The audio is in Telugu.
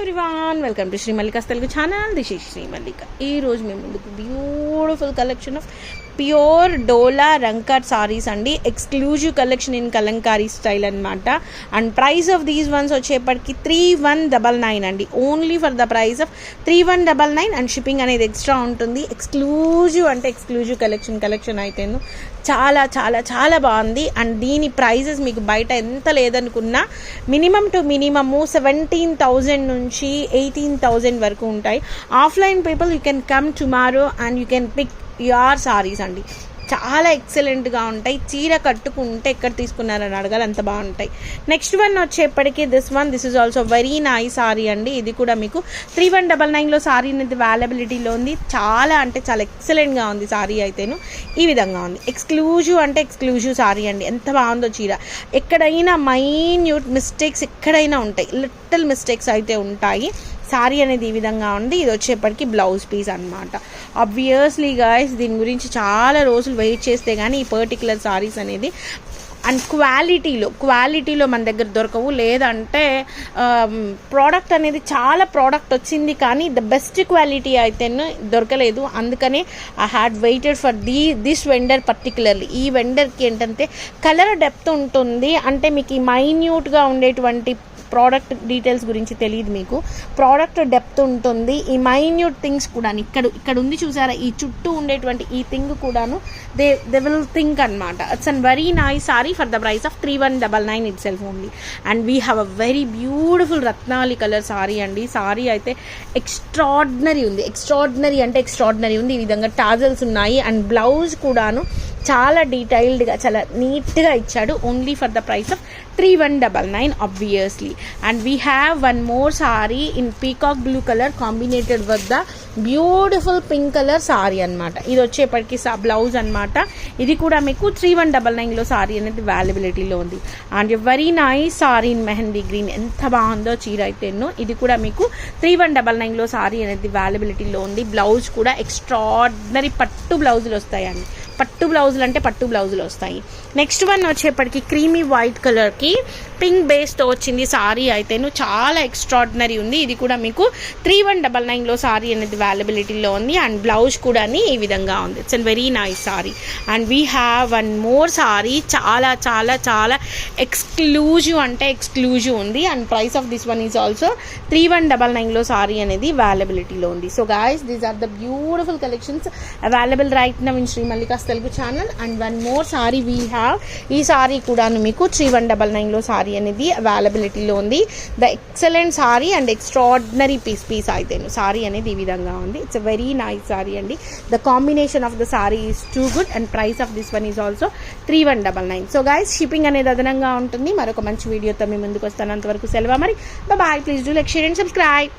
Everyone, welcome to Shri Mallika's Telugu channel. This is Shri Mallika. ఈరోజు మేము ముందుకు బ్యూటిఫుల్ కలెక్షన్ ఆఫ్ ప్యూర్ డోలా రంకట్ సారీస్ అండి. Exclusive collection in Kalamkari style అనమాట. And price of these ones వచ్చేప్పటికి 3199 అండి. Only for the price of 3199. And shipping అనేది ఎక్స్ట్రా ఉంటుంది. ఎక్స్క్లూజివ్ అంటే ఎక్స్క్లూజివ్ కలెక్షన్ అయితేను చాలా చాలా చాలా బాగుంది. అండ్ దీని ప్రైజెస్ మీకు బయట ఎంత లేదనుకున్నా మినిమం టు మినిమము 17,000 నుంచి 18,000 వరకు ఉంటాయి. Offline people you can come tomorrow and you can pick your saris అండి. చాలా ఎక్సలెంట్గా ఉంటాయి. చీర కట్టుకుంటే ఎక్కడ తీసుకున్నారని అడగాలి, అంత బాగుంటాయి. నెక్స్ట్ వన్ వచ్చేప్పటికి this is also very nice sari అండి. ఇది కూడా మీకు 3199లో సారీ అనేది అవైలబిలిటీలో ఉంది. చాలా అంటే చాలా ఎక్సలెంట్గా ఉంది సారీ అయితేను. ఈ విధంగా ఉంది. ఎక్స్క్లూజివ్ అంటే ఎక్స్క్లూజివ్ సారీ అండి. ఎంత బాగుందో చీర. ఎక్కడైనా మైన్యూట్ మిస్టేక్స్ ఎక్కడైనా ఉంటాయి, లిటిల్ మిస్టేక్స్ అయితే ఉంటాయి. సారీ అనేది ఈ విధంగా ఉంది. ఇది వచ్చేప్పటికి బ్లౌజ్ పీస్ అనమాట. ఆబ్వియస్లీ గాయస్ దీని గురించి చాలా రోజులు వెయిట్ చేస్తే కానీ ఈ పర్టికులర్ సారీస్ అనేది అండ్ క్వాలిటీలో మన దగ్గర దొరకవు. లేదంటే ప్రోడక్ట్ అనేది చాలా ప్రోడక్ట్ వచ్చింది కానీ ద బెస్ట్ క్వాలిటీ అయితే దొరకలేదు. అందుకనే I had waited for this vendor particularly. ఈ వెండర్కి ఏంటంటే కలర్ డెప్త్ ఉంటుంది. అంటే మీకు ఈ మైన్యూట్గా ఉండేటువంటి ప్రోడక్ట్ డీటెయిల్స్ గురించి తెలియదు మీకు. ప్రోడక్ట్ డెప్త్ ఉంటుంది. ఈ మైన్యూట్ థింగ్స్ కూడా ఇక్కడ ఉంది చూసారా, ఈ చుట్టూ ఉండేటువంటి ఈ థింగ్ కూడాను దే విల్ థింక్ అనమాట. It's an very nice sari for the price of 3199 itself only. And we have a very beautiful రత్నాలి కలర్ సారీ అండి. సారీ అయితే ఎక్స్ట్రాడినరీ ఉంది. ఎక్స్ట్రాడినరీ అంటే ఎక్స్ట్రాడినరీ ఉంది. ఈ విధంగా టాజల్స్ ఉన్నాయి. అండ్ బ్లౌజ్ కూడాను చాలా డీటెయిల్డ్గా చాలా నీట్గా ఇచ్చాడు. Only for the price of 3199 obviously. And we have one more saree in peacock blue color combinated with the beautiful pink color saree అనమాట. ఇది వచ్చేప్పటికి బ్లౌజ్ అనమాట. ఇది కూడా మీకు 3199లో సారీ అనేది అవైలబిలిటీలో ఉంది. And very nice sorry in mehndi green. ఎంత బాగుందో చీర అయితేనో. ఇది కూడా మీకు 3199లో సారీ అనేది అవైలబిలిటీలో ఉంది. బ్లౌజ్ కూడా ఎక్స్ట్రాడినరీ పట్టు బ్లౌజులు వస్తాయండి. పట్టు బ్లౌజులు అంటే పట్టు బ్లౌజులు వస్తాయి. నెక్స్ట్ వన్ వచ్చేప్పటికి క్రీమీ వైట్ కలర్కి పింక్ బేస్తో వచ్చింది సారీ అయితేను. చాలా ఎక్స్ట్రాడినరీ ఉంది. ఇది కూడా మీకు 3199లో సారీ అనేది అవైలబిలిటీలో ఉంది. అండ్ బ్లౌజ్ కూడా ఈ విధంగా ఉంది. It's an very nice sari. And we have one more sari. చాలా చాలా చాలా ఎక్స్క్లూజివ్ అంటే ఎక్స్క్లూజివ్ ఉంది. And price of this one is also 3199లో సారీ అనేది అవైలబిలిటీలో ఉంది. So guys, these are the beautiful collections available right now in Shri Mallika's Telugu channel. And one more sari we have. ఈ సారీ కూడాను మీకు 3199లో సారీ అనేది అవైలబిలిటీలో ఉంది. The excellent sari and extraordinary piece అయితేను సారీ అనేది ఈ విధంగా ఉంది. It's a very nice sari అండి. The combination of the sari is too good. And price of this one is also 3199. So guys, shipping అనేది అదనంగా ఉంటుంది. మరొక మంచి వీడియోతో మీ ముందుకు వస్తాను. అంతవరకు సెలవు మరి. Bye. Please do like, share and subscribe.